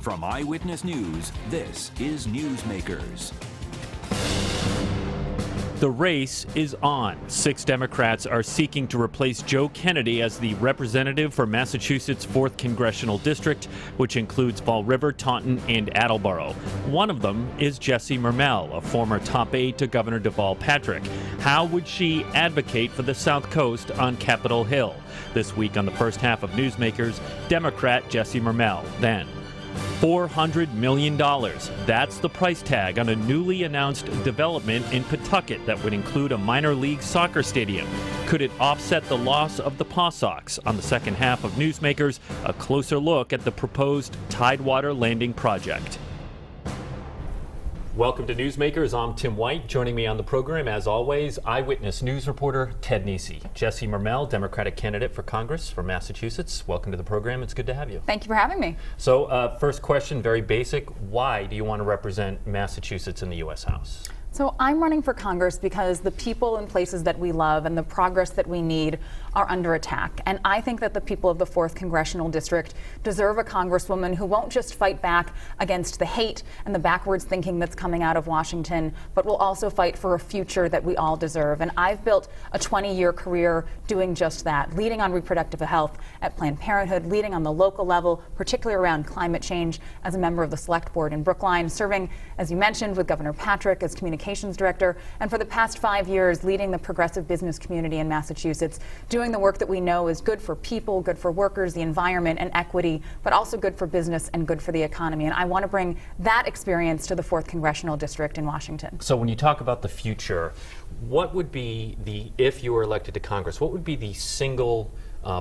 From Eyewitness News, this is Newsmakers. The race is on. 6 Democrats are seeking to replace Joe Kennedy as the representative for Massachusetts' 4th Congressional District, which includes Fall River, Taunton, and Attleboro. One of them is Jessie Mermel, a former top aide to Governor Deval Patrick. How would she advocate for the South Coast on Capitol Hill? This week on the first half of Newsmakers, Democrat Jessie Mermel. Then, $400 million. That's the price tag on a newly announced development in Pawtucket that would include a minor league soccer stadium. Could it offset the loss of the Paw Sox? On the second half of Newsmakers, a closer look at the proposed Tidewater Landing project. Welcome to Newsmakers. I'm Tim White. Joining me on the program, as always, Eyewitness News reporter Ted Nesi. Jessie Mermel, Democratic candidate for Congress for Massachusetts. Welcome to the program. It's good to have you. Thank you for having me. So, first question, very basic. Why do you want to represent Massachusetts in the U.S. House? So I'm running for Congress because the people and places that we love and the progress that we need are under attack. And I think that the people of the 4th Congressional District deserve a congresswoman who won't just fight back against the hate and the backwards thinking that's coming out of Washington, but will also fight for a future that we all deserve. And I've built a 20-year career doing just that, leading on reproductive health at Planned Parenthood, leading on the local level, particularly around climate change as a member of the Select Board in Brookline, serving, as you mentioned, with Governor Patrick as communications director, and for the past 5 years leading the progressive business community in Massachusetts, doing the work that we know is good for people, good for workers, the environment, and equity, but also good for business and good for the economy. And I want to bring that experience to the 4th Congressional District in Washington. So when you talk about the future, what would be if you were elected to Congress, what would be the single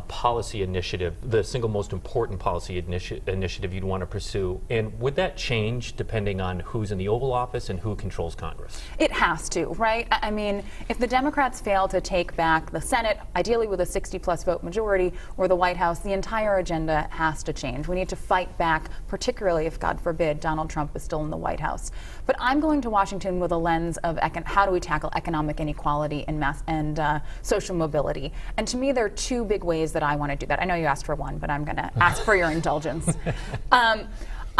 policy initiative, the single most important policy initiative you'd want to pursue? And would that change depending on who's in the Oval Office and who controls Congress? It has to, right? I mean, if the Democrats fail to take back the Senate, ideally with a 60-plus vote majority, or the White House, the entire agenda has to change. We need to fight back, particularly if, God forbid, Donald Trump is still in the White House. But I'm going to Washington with a lens of how do we tackle economic inequality and social mobility. And to me, there are 2 big ways that I want to do that. I know you asked for one, but I'm going to ask for your indulgence.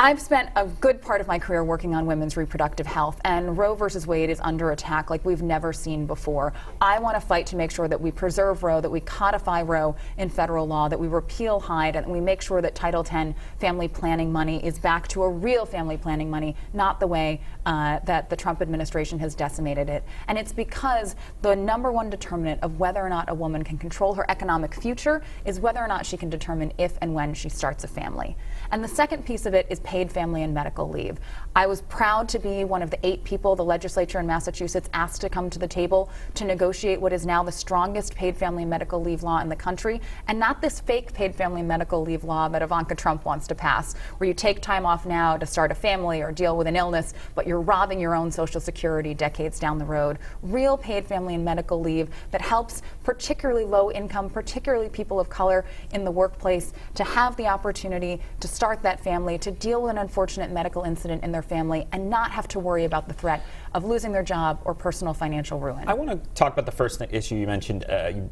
I've spent a good part of my career working on women's reproductive health, and Roe versus Wade is under attack like we've never seen before. I want to fight to make sure that we preserve Roe, that we codify Roe in federal law, that we repeal Hyde, and we make sure that Title X family planning money is back to a real family planning money, not the way that the Trump administration has decimated it. And it's because the #1 determinant of whether or not a woman can control her economic future is whether or not she can determine if and when she starts a family. And the second piece of it is paid family and medical leave. I was proud to be one of the 8 people the legislature in Massachusetts asked to come to the table to negotiate what is now the strongest paid family and medical leave law in the country, and not this fake paid family and medical leave law that Ivanka Trump wants to pass, where you take time off now to start a family or deal with an illness, but you're robbing your own Social Security decades down the road. Real paid family and medical leave that helps particularly low income, particularly people of color in the workplace, to have the opportunity to start that family, to deal with an unfortunate medical incident in their family, and not have to worry about the threat of losing their job or personal financial ruin. I want to talk about the first issue you mentioned.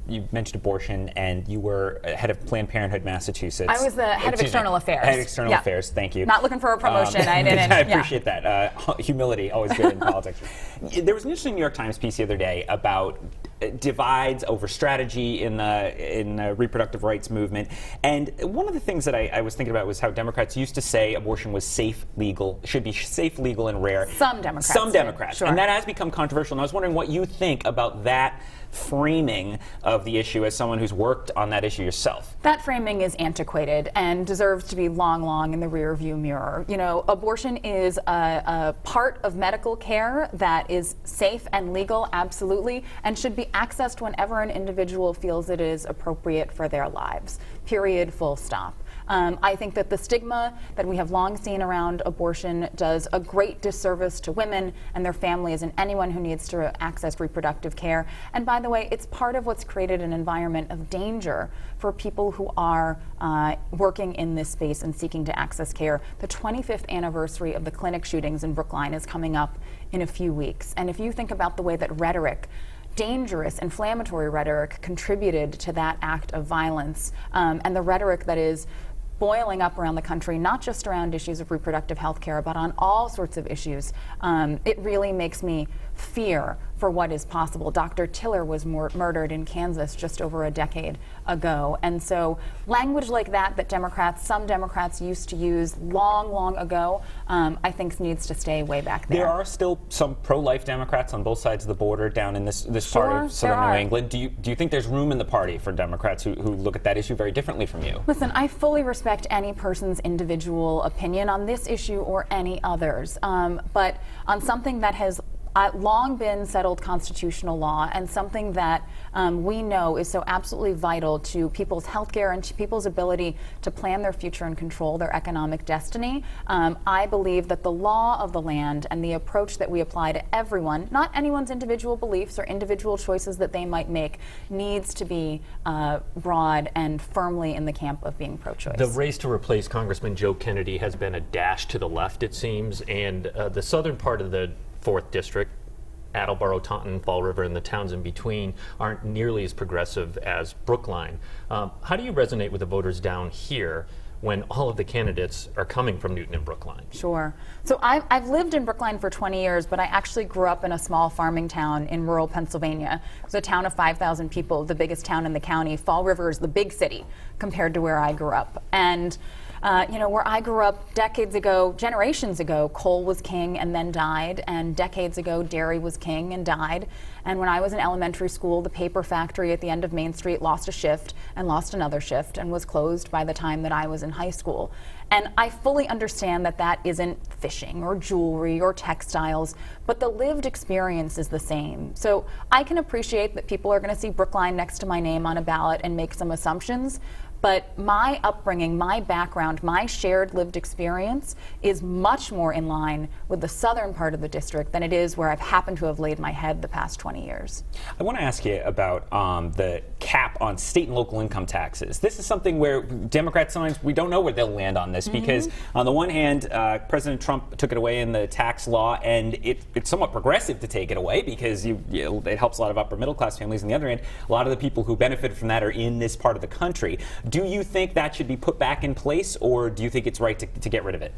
You mentioned abortion, and you were head of Planned Parenthood, Massachusetts. I was the head of external affairs. Head of external affairs, thank you. Not looking for a promotion. I didn't. I appreciate that. Humility, always good in politics. There was an interesting New York Times piece the other day about divides over strategy in the reproductive rights movement. And one of the things that I was thinking about was how Democrats used to say abortion was safe, legal, should be safe, legal, and rare. Some Democrats. Some Democrats. Sure. And that has become controversial. And I was wondering what you think about that framing of the issue as someone who's worked on that issue yourself. That framing is antiquated and deserves to be long in the rearview mirror. You know, abortion is a part of medical care that is safe and legal, absolutely, and should be accessed whenever an individual feels it is appropriate for their lives. Period, full stop. I think that the stigma that we have long seen around abortion does a great disservice to women and their families and anyone who needs to access reproductive care. And by the way, it's part of what's created an environment of danger for people who are working in this space and seeking to access care. The 25th anniversary of the clinic shootings in Brookline is coming up in a few weeks. And if you think about the way that rhetoric, dangerous, inflammatory rhetoric contributed to that act of violence, and the rhetoric that is boiling up around the country, not just around issues of reproductive health care, but on all sorts of issues, it really makes me fear for what is possible. Dr. Tiller was murdered in Kansas just over a decade ago. And so language like that some Democrats used to use long ago, I think needs to stay way back there. There are still some pro-life Democrats on both sides of the border down in this part of southern New England. Do you think there's room in the party for Democrats who look at that issue very differently from you? Listen, I fully respect any person's individual opinion on this issue or any others, but on something that has long been settled constitutional law and something that we know is so absolutely vital to people's health care and to people's ability to plan their future and control their economic destiny. I believe that the law of the land and the approach that we apply to everyone, not anyone's individual beliefs or individual choices that they might make, needs to be broad and firmly in the camp of being pro-choice. The race to replace Congressman Joe Kennedy has been a dash to the left, it seems, and the southern part of the 4th District, Attleboro, Taunton, Fall River, and the towns in between aren't nearly as progressive as Brookline. How do you resonate with the voters down here when all of the candidates are coming from Newton and Brookline? Sure. So I've lived in Brookline for 20 years, but I actually grew up in a small farming town in rural Pennsylvania. It was a town of 5,000 people, the biggest town in the county. Fall River is the big city compared to where I grew up. And where I grew up decades ago, generations ago, coal was king and then died, and decades ago, dairy was king and died. And when I was in elementary school, the paper factory at the end of Main Street lost a shift and lost another shift and was closed by the time that I was in high school. And I fully understand that that isn't fishing or jewelry or textiles, but the lived experience is the same. So I can appreciate that people are going to see Brookline next to my name on a ballot and make some assumptions. But my upbringing, my background, my shared lived experience is much more in line with the southern part of the district than it is where I've happened to have laid my head the past 20 years. I want to ask you about the cap on state and local income taxes. This is something where Democrats sometimes, we don't know where they'll land on this because on the one hand, President Trump took it away in the tax law, and it's somewhat progressive to take it away because it helps a lot of upper middle class families. On the other hand, a lot of the people who benefited from that are in this part of the country. Do you think that should be put back in place, or do you think it's right to get rid of it?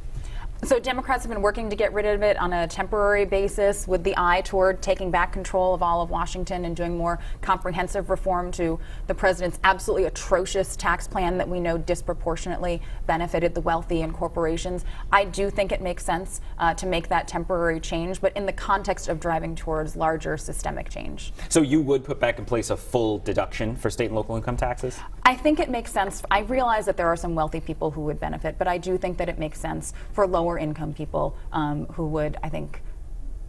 So Democrats have been working to get rid of it on a temporary basis with the eye toward taking back control of all of Washington and doing more comprehensive reform to the president's absolutely atrocious tax plan that we know disproportionately benefited the wealthy and corporations. I do think it makes sense to make that temporary change, but in the context of driving towards larger systemic change. So you would put back in place a full deduction for state and local income taxes? I think it makes sense. I realize that there are some wealthy people who would benefit, but I do think that it makes sense for lower income people who would, I think,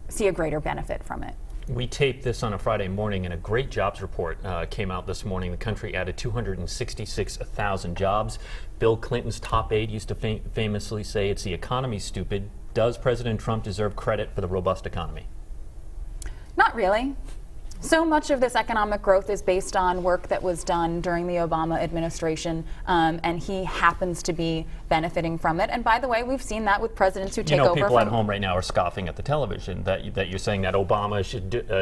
see a greater benefit from it. We taped this on a Friday morning, and a great jobs report came out this morning. The country added 266,000 jobs. Bill Clinton's top aide used to famously say, "It's the economy, stupid." Does President Trump deserve credit for the robust economy? Not really. So much of this economic growth is based on work that was done during the Obama administration, and he happens to be benefiting from it. And by the way, we've seen that with presidents who take over. People at home right now are scoffing at the television that you're saying that Obama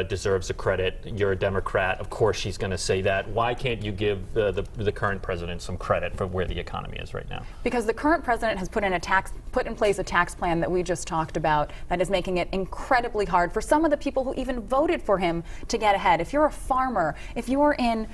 deserves the credit. You're a Democrat. Of course she's going to say that. Why can't you give the current president some credit for where the economy is right now? Because the current president has put in place a tax plan that we just talked about that is making it incredibly hard for some of the people who even voted for him to get ahead. If you're a farmer, if you're in,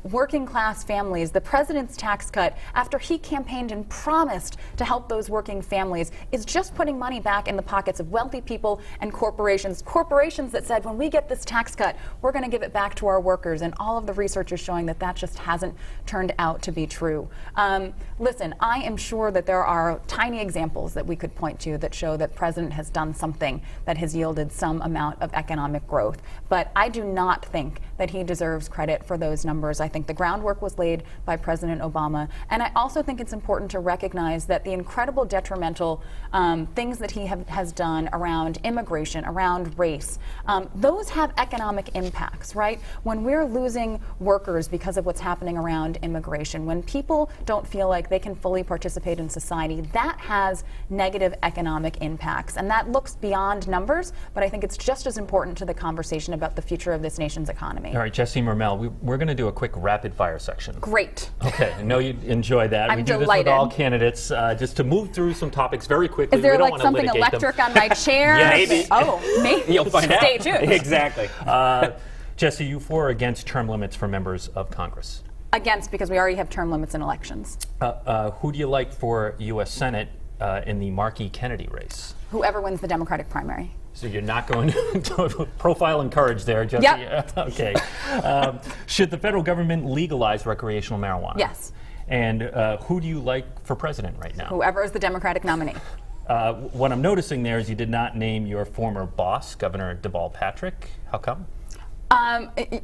working class families, the president's tax cut, after he campaigned and promised to help those working families, is just putting money back in the pockets of wealthy people and corporations. Corporations that said, when we get this tax cut, we're going to give it back to our workers. And all of the research is showing that that just hasn't turned out to be true. Listen, I am sure that there are tiny examples that we could point to that show that the president has done something that has yielded some amount of economic growth. But I do not think that he deserves credit for those numbers. I think the groundwork was laid by President Obama. And I also think it's important to recognize that the incredible detrimental things that he has done around immigration, around race, those have economic impacts, right? When we're losing workers because of what's happening around immigration, when people don't feel like they can fully participate in society, that has negative economic impacts. And that looks beyond numbers, but I think it's just as important to the conversation about the future of of this nation's economy. All right, Jesse Mermel, we're going to do a quick rapid fire section. Great. Okay, I know you enjoy that. I'm we do delighted. this with all candidates, just to move through some topics very quickly. Is there we don't like want something to litigate electric on my chair? Yeah, maybe. Oh, maybe. You'll find out. Stay tuned. Exactly. them. Jesse, you for or against term limits for members of Congress? Against, because we already have term limits in elections. Who do you like for U.S. Senate in the Markey Kennedy race? Whoever wins the Democratic primary. So you're not going to profile and courage there, Jesse? Yep. Okay. Should the federal government legalize recreational marijuana? Yes. And who do you like for president right now? Whoever is the Democratic nominee. What I'm noticing there is you did not name your former boss, Governor Deval Patrick. How come?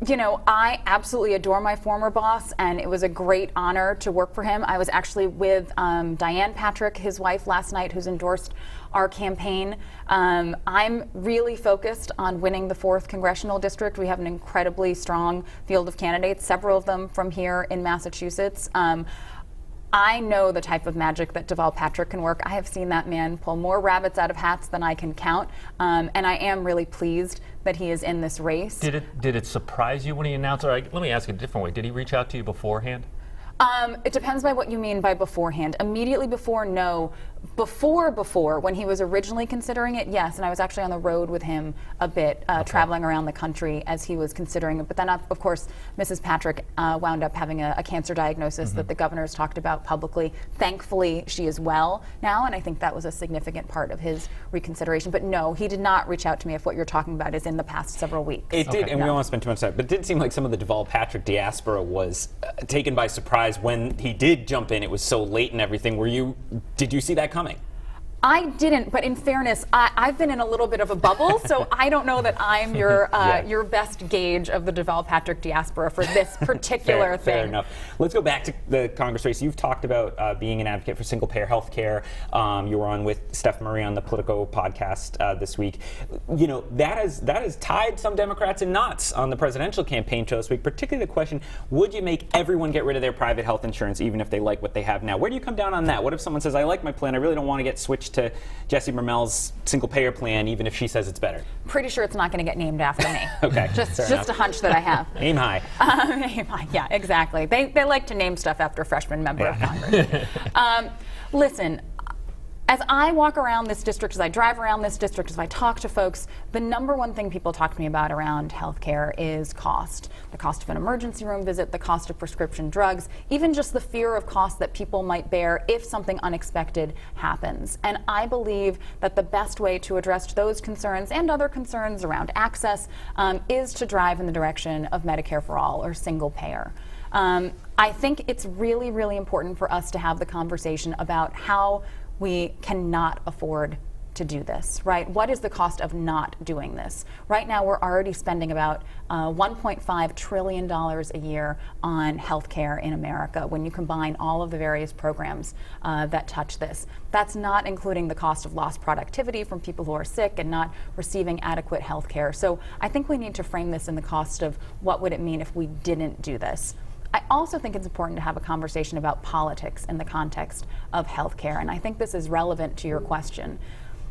You know, I absolutely adore my former boss, and it was a great honor to work for him. I was actually with Diane Patrick, his wife, last night, who's endorsed our campaign. I'm really focused on winning the 4th Congressional District. We have an incredibly strong field of candidates, several of them from here in Massachusetts. I know the type of magic that Deval Patrick can work. I have seen that man pull more rabbits out of hats than I can count, and I am really pleased that he is in this race. Did it surprise you when he announced? Or let me ask it a different way. Did he reach out to you beforehand? It depends by what you mean by beforehand. Immediately before, no. Before, when he was originally considering it, yes. And I was actually on the road with him a bit, traveling around the country as he was considering it. But then, of course, Mrs. Patrick wound up having a cancer diagnosis that the governor's talked about publicly. Thankfully, she is well now, and I think that was a significant part of his reconsideration. But no, he did not reach out to me if what you're talking about is in the past several weeks. It did, and we No. don't want to spend too much time, but it did seem like some of the Deval Patrick diaspora was taken by surprise when he did jump in. It was so late and everything. Did you see that coming? I didn't, but in fairness, I've been in a little bit of a bubble, so I don't know that I'm your your best gauge of the Deval Patrick diaspora for this particular thing. Fair enough. Let's go back to the Congress race. You've talked about being an advocate for single-payer health care. You were on with Steph Murray on the Politico podcast this week. You know, that has tied some Democrats in knots on the presidential campaign trail this week, particularly the question, would you make everyone get rid of their private health insurance even if they like what they have now? Where do you come down on that? What if someone says, I like my plan, I really don't want to get switched to Jesse Mermel's single-payer plan, even if she says it's better? Pretty sure it's not going to get named after me. Okay, just fair enough. a hunch that I have. Aim high. Yeah, exactly. They like to name stuff after a freshman member of Congress. Listen, as I walk around this district, as I drive around this district, as I talk to folks, the number one thing people talk to me about around healthcare is cost. The cost of an emergency room visit, the cost of prescription drugs, even just the fear of cost that people might bear if something unexpected happens. And I believe that the best way to address those concerns and other concerns around access is to drive in the direction of Medicare for all or single payer. I think it's really, really important for us to have the conversation about how we cannot afford to do this, right? What is the cost of not doing this? Right now, we're already spending about $1.5 trillion a year on healthcare in America when you combine all of the various programs that touch this. That's not including the cost of lost productivity from people who are sick and not receiving adequate healthcare. So I think we need to frame this in the cost of what would it mean if we didn't do this. I also think it's important to have a conversation about politics in the context of healthcare, and I think this is relevant to your question.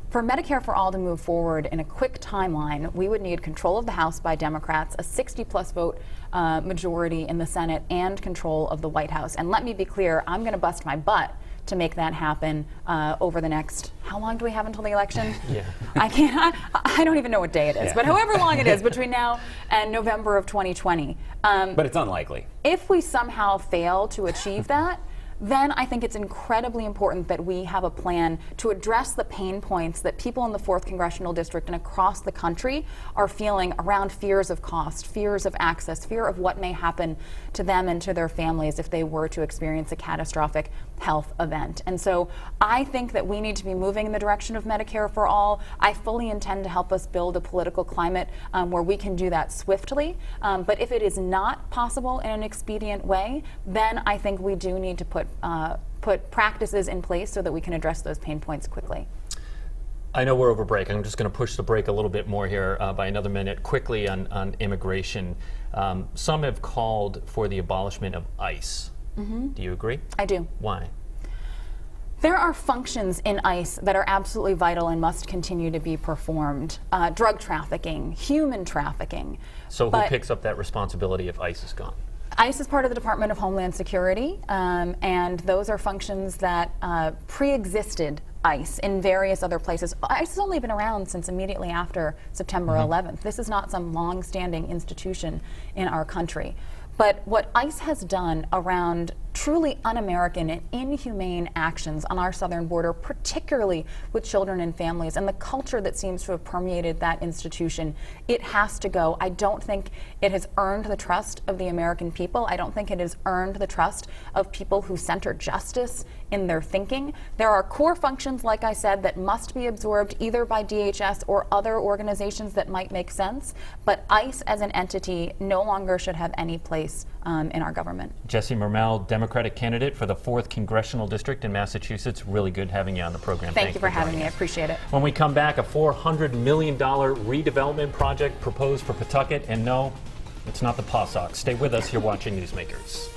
For Medicare for All to move forward in a quick timeline, we would need control of the House by Democrats, a 60-plus vote majority in the Senate, and control of the White House. And let me be clear, I'm going to bust my butt to make that happen over the next, how long do we have until the election? Yeah. I don't even know what day it is, but however long it is between now and November of 2020. But it's unlikely. If we somehow fail to achieve that, then I think it's incredibly important that we have a plan to address the pain points that people in the 4th Congressional District and across the country are feeling around fears of cost, fears of access, fear of what may happen to them and to their families if they were to experience a catastrophic health event. And so I think that we need to be moving in the direction of Medicare for all. I fully intend to help us build a political climate where we can do that swiftly. But if it is not possible in an expedient way, then I think we do need to put practices in place so that we can address those pain points quickly. I know we're over break. I'm just going to push the break a little bit more here by another minute. Quickly on immigration. Some have called for the abolishment of ICE. Mm-hmm. Do you agree? I do. Why? There are functions in ICE that are absolutely vital and must continue to be performed. Drug trafficking, human trafficking. So who picks up that responsibility if ICE is gone? ICE is part of the Department of Homeland Security, and those are functions that pre-existed ICE in various other places. ICE has only been around since immediately after September 11th. This is not some long-standing institution in our country. But what ICE has done around truly un-American and inhumane actions on our southern border, particularly with children and families, and the culture that seems to have permeated that institution, it has to go. I don't think it has earned the trust of the American people. I don't think it has earned the trust of people who center justice in their thinking. There are core functions, like I said, that must be absorbed either by DHS or other organizations that might make sense, but ICE as an entity no longer should have any place in our government. Jessie Mermel, Democratic candidate for the 4th Congressional District in Massachusetts. Really good having you on the program. Thank you for having me. I appreciate it. When we come back, a $400 million redevelopment project proposed for Pawtucket. And no, it's not the Paw Sox. Stay with us. You're watching Newsmakers.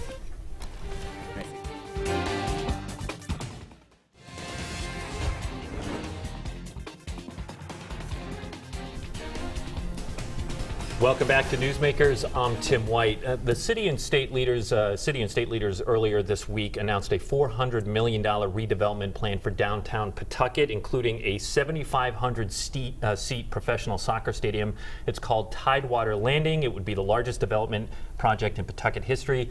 Welcome back to Newsmakers. I'm Tim White. The city and state leaders earlier this week announced a $400 million redevelopment plan for downtown Pawtucket, including a 7,500 seat professional soccer stadium. It's called Tidewater Landing. It would be the largest development project in Pawtucket history.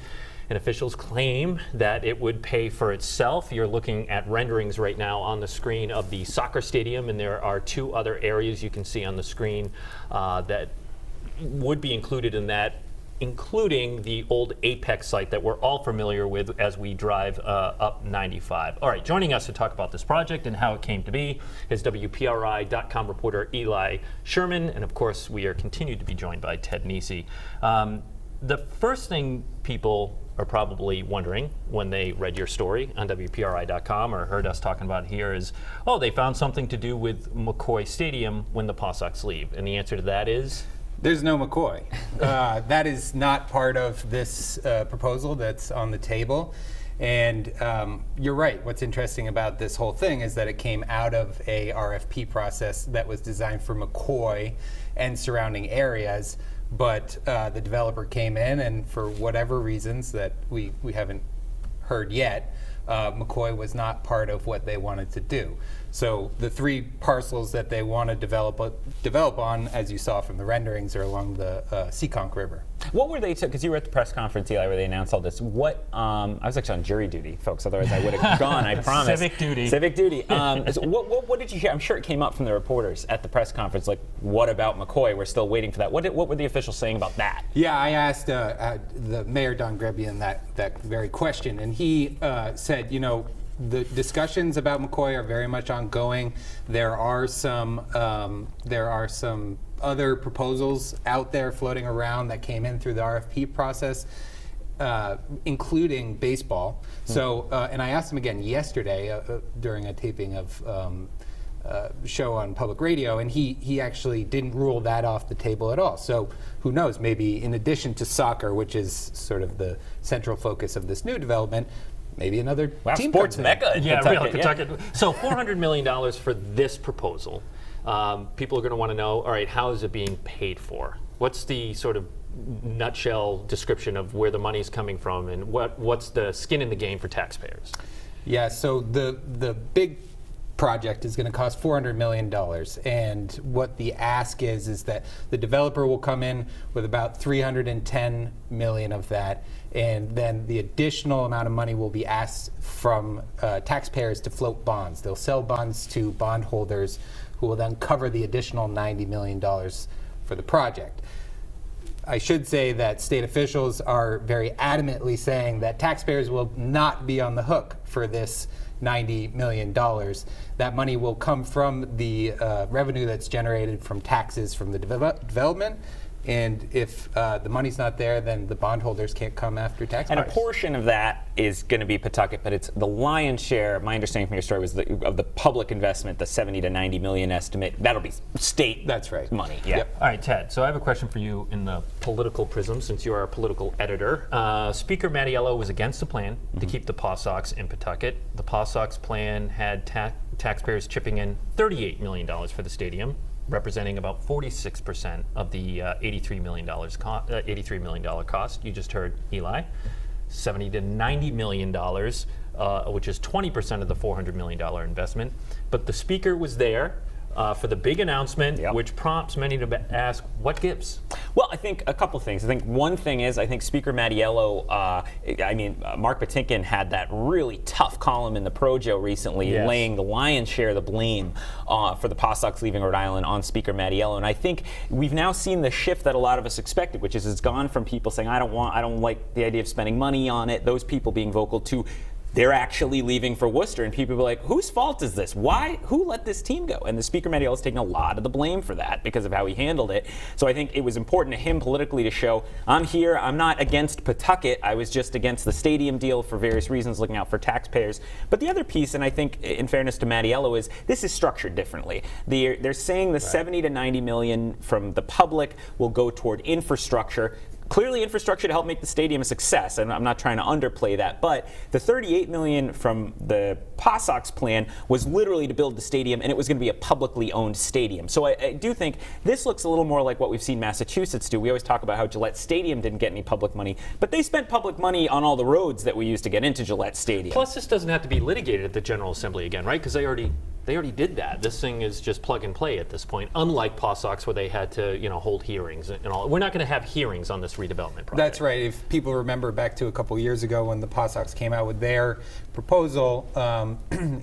And officials claim that it would pay for itself. You're looking at renderings right now on the screen of the soccer stadium, and there are 2 other areas you can see on the screen that would be included in that, including the old Apex site that we're all familiar with as we drive up 95. All right, joining us to talk about this project and how it came to be is WPRI.com reporter Eli Sherman, and of course we are continued to be joined by Ted Nesi. The first thing people are probably wondering when they read your story on WPRI.com or heard us talking about it here is, oh, they found something to do with McCoy Stadium when the Paw Sox leave. And the answer to that is? There's no McCoy. That is not part of this proposal that's on the table. And you're right. What's interesting about this whole thing is that it came out of a RFP process that was designed for McCoy and surrounding areas. But the developer came in, and for whatever reasons that we haven't heard yet, McCoy was not part of what they wanted to do. So the 3 parcels that they want to develop on, as you saw from the renderings, are along the Seekonk River. What were they, because you were at the press conference, Eli, where they announced all this. What, I was actually on jury duty, folks, otherwise I would have gone, I promise. Civic duty. Civic duty. So what did you hear? I'm sure it came up from the reporters at the press conference, like, what about McCoy? We're still waiting for that. What were the officials saying about that? Yeah, I asked the Mayor, Don Grebian, that very question, and he said, you know, the discussions about McCoy are very much ongoing. There are some other proposals out there floating around that came in through the RFP process, including baseball. So, and I asked him again yesterday during a taping of show on public radio, and he actually didn't rule that off the table at all. So who knows, maybe in addition to soccer, which is sort of the central focus of this new development, maybe another team sports mecca. Yeah, real Kentucky. So $400 million for this proposal. People are going to want to know, all right, how is it being paid for? What's the sort of nutshell description of where the money is coming from, and what's the skin in the game for taxpayers? Yeah, so the big project is going to cost $400 million, and what the ask is that the developer will come in with about $310 million of that, and then the additional amount of money will be asked from taxpayers to float bonds. They'll sell bonds to bondholders who will then cover the additional $90 million for the project. I should say that state officials are very adamantly saying that taxpayers will not be on the hook for this $90 million. That money will come from the revenue that's generated from taxes from the development, And if the money's not there, then the bondholders can't come after taxpayers. And a portion of that is going to be Pawtucket, but it's the lion's share. My understanding from your story was of the public investment, the 70 to 90 million estimate. That'll be state. That's right. Money. Yeah. Yep. All right, Ted, so I have a question for you in the political prism, since you are a political editor. Speaker Mattiello was against the plan to keep the Paw Sox in Pawtucket. The Paw Sox plan had taxpayers chipping in $38 million for the stadium, representing about 46% of the $83 million cost. You just heard Eli. $70 to $90 million, which is 20% of the $400 million investment. But the speaker was there for the big announcement, which prompts many to ask, what gives? Well, I think a couple things. I think one thing is, I think Speaker Mattiello, Mark Patinkin had that really tough column in the Projo recently, laying the lion's share of the blame for the Paw Sox leaving Rhode Island on Speaker Mattiello. And I think we've now seen the shift that a lot of us expected, which is it's gone from people saying, I don't like the idea of spending money on it, those people being vocal, to they're actually leaving for Worcester, and people are like, whose fault is this? Why? Who let this team go? And the Speaker Mattiello is taking a lot of the blame for that because of how he handled it. So I think it was important to him politically to show, I'm here, I'm not against Pawtucket, I was just against the stadium deal for various reasons, looking out for taxpayers. But the other piece, and I think in fairness to Mattiello, is this is structured differently. They're saying the 70 to 90 million from the public will go toward infrastructure. Clearly infrastructure to help make the stadium a success, and I'm not trying to underplay that, but the $38 million from the Paw Sox plan was literally to build the stadium, and it was going to be a publicly owned stadium. So I do think this looks a little more like what we've seen Massachusetts do. We always talk about how Gillette Stadium didn't get any public money, but they spent public money on all the roads that we used to get into Gillette Stadium. Plus, this doesn't have to be litigated at the General Assembly again, right? Because they already did that. This thing is just plug and play at this point, unlike Paw Sox where they had to, hold hearings and all. We're not going to have hearings on this redevelopment project. That's right. If people remember back to a couple years ago when the Paw Sox came out with their proposal,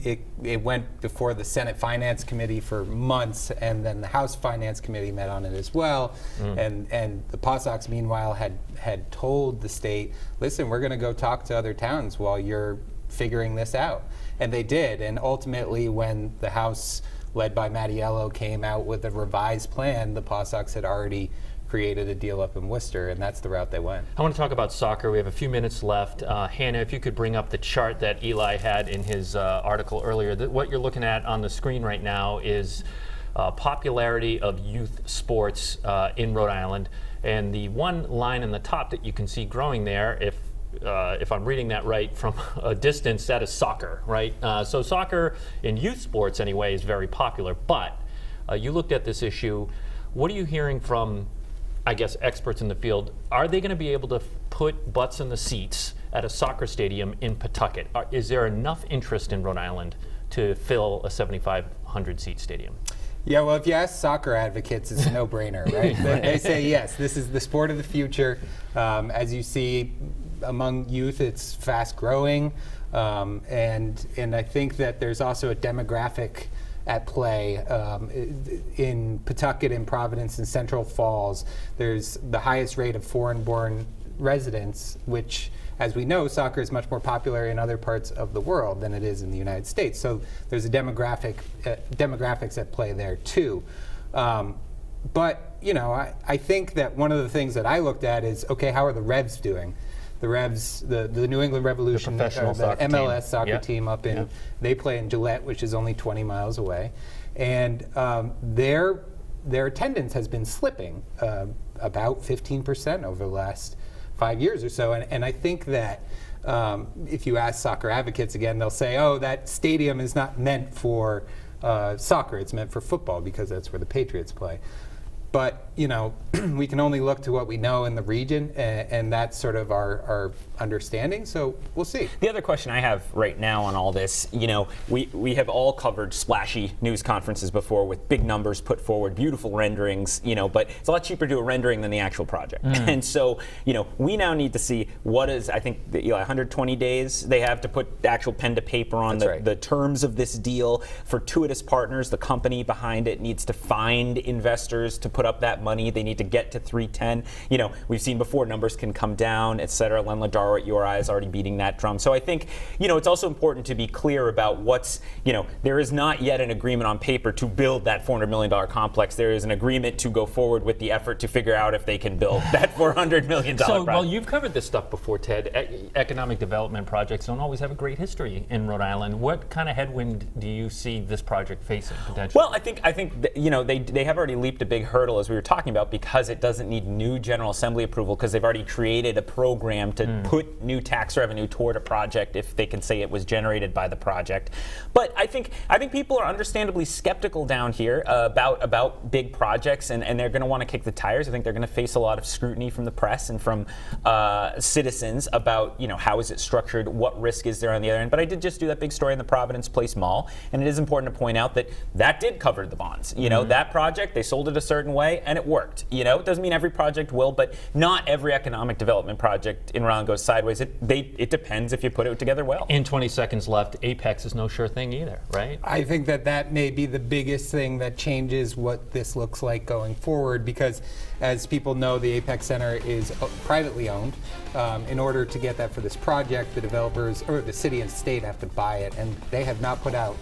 it went before the Senate Finance Committee for months, and then the House Finance Committee met on it as well. And the Paw Sox, meanwhile, had told the state, listen, we're going to go talk to other towns while you're figuring this out. And they did. And ultimately, when the House, led by Mattiello, came out with a revised plan, the Paw Sox had already created a deal up in Worcester, and that's the route they went. I want to talk about soccer. We have a few minutes left. Hannah, if you could bring up the chart that Eli had in his article earlier. What you're looking at on the screen right now is popularity of youth sports in Rhode Island. And the one line in the top that you can see growing there, if I'm reading that right from a distance, that is soccer, right? So soccer in youth sports anyway is very popular, but you looked at this issue. What are you hearing from, I guess, experts in the field? Are they going to be able to put butts in the seats at a soccer stadium in Pawtucket? Is there enough interest in Rhode Island to fill a 7,500 seat stadium? Yeah, well, if you ask soccer advocates, it's a no-brainer, right? They say, yes, this is the sport of the future. As you see, among youth, it's fast-growing. And I think that there's also a demographic at play. In Pawtucket and Providence and Central Falls, there's the highest rate of foreign-born residents, which, as we know, soccer is much more popular in other parts of the world than it is in the United States. So there's a demographics at play there too. But I think that one of the things that I looked at is, okay, how are the Revs doing? The Revs, the New England Revolution, the MLS soccer team up in, they play in Gillette, which is only 20 miles away, and their attendance has been slipping about 15% over the last 5 years or so, and I think that if you ask soccer advocates again, they'll say, oh, that stadium is not meant for soccer, it's meant for football because that's where the Patriots play. But, we can only look to what we know in the region, and that's sort of our understanding, so we'll see. The other question I have right now on all this, we have all covered splashy news conferences before with big numbers put forward, beautiful renderings, but it's a lot cheaper to do a rendering than the actual project. And so, we now need to see what is, I think, 120 days they have to put the actual pen to paper on the terms of this deal. Fortuitous Partners, the company behind it, needs to find investors to put up that that money. They need to get to 310. You know, we've seen before numbers can come down, et cetera. Len Ladaro at URI is already beating that drum. So I think, you know, it's also important to be clear about what's, you know, there is not yet an agreement on paper to build that $400 million complex. There is an agreement to go forward with the effort to figure out if they can build that $400 million So, project. well, you've covered this stuff before, Ted. Economic development projects don't always have a great history in Rhode Island. What kind of headwind do you see this project facing potentially? Well, I think that, you know, they have already leaped a big hurdle, as we were talking about, because it doesn't need new General Assembly approval, because they've already created a program to put new tax revenue toward a project if they can say it was generated by the project. But I think people are understandably skeptical down here about big projects, and they're going to want to kick the tires. I think they're going to face a lot of scrutiny from the press and from citizens about, you know, how is it structured, what risk is there on the other end. But I did just do that big story in the Providence Place Mall, and it is important to point out that did cover the bonds. You know, that project, they sold it a certain way, and it worked. You know, it doesn't mean every project will, but not every economic development project in Rhode Island goes sideways. It depends if you put it together well. In 20 seconds left, Apex is no sure thing either, right? I think that may be the biggest thing that changes what this looks like going forward, because as people know, the Apex Center is privately owned. In order to get that for this project, the developers, or the city and state, have to buy it, and they have not put out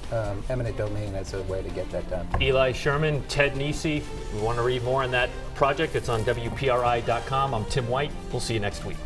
eminent domain as a way to get that done. Eli Sherman, Ted Nesi, if you want to read more on that project, it's on WPRI.com. I'm Tim White. We'll see you next week.